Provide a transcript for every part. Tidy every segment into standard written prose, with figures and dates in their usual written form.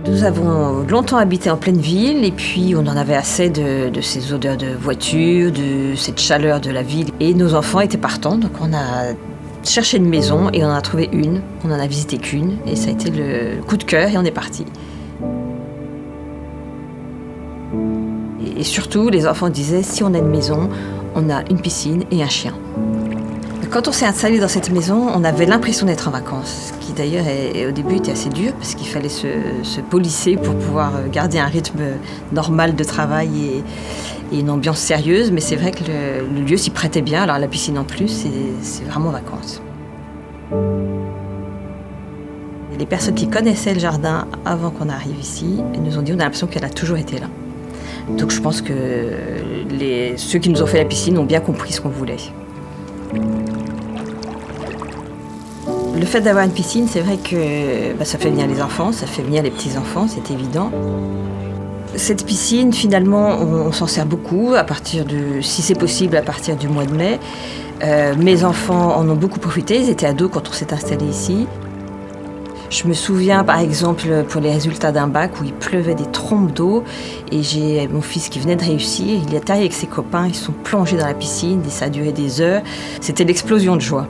Nous avons longtemps habité en pleine ville et puis on en avait assez de ces odeurs de voiture, de cette chaleur de la ville. Et nos enfants étaient partants, donc on a cherché une maison et on en a trouvé une. On n'en a visité qu'une et ça a été le coup de cœur et on est parti. Et surtout, les enfants disaient, si on a une maison, on a une piscine et un chien. Quand on s'est installé dans cette maison, on avait l'impression d'être en vacances, ce qui d'ailleurs au début était assez dur parce qu'il fallait se polisser pour pouvoir garder un rythme normal de travail et une ambiance sérieuse. Mais c'est vrai que le lieu s'y prêtait bien, alors la piscine en plus, c'est vraiment vacances. Et les personnes qui connaissaient le jardin avant qu'on arrive ici nous ont dit on a l'impression qu'elle a toujours été là. Donc je pense que ceux qui nous ont fait la piscine ont bien compris ce qu'on voulait. Le fait d'avoir une piscine, c'est vrai que ça fait venir les enfants, ça fait venir les petits-enfants, c'est évident. Cette piscine, finalement, on s'en sert beaucoup, si c'est possible, à partir du mois de mai. Mes enfants en ont beaucoup profité, ils étaient ados quand on s'est installé ici. Je me souviens, par exemple, pour les résultats d'un bac où il pleuvait des trompes d'eau et j'ai mon fils qui venait de réussir, il est allé avec ses copains, ils sont plongés dans la piscine et ça a duré des heures. C'était l'explosion de joie.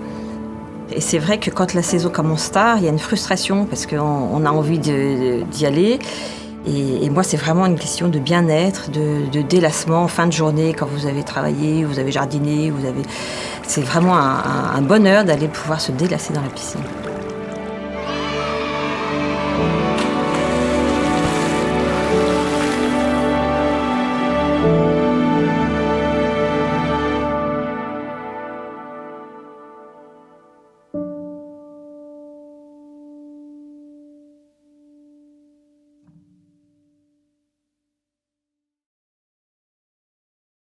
Et c'est vrai que quand la saison commence tard, il y a une frustration parce qu'on a envie d'y aller. Et moi, c'est vraiment une question de bien-être, de délassement en fin de journée, quand vous avez travaillé, vous avez jardiné, c'est vraiment un bonheur d'aller pouvoir se délasser dans la piscine.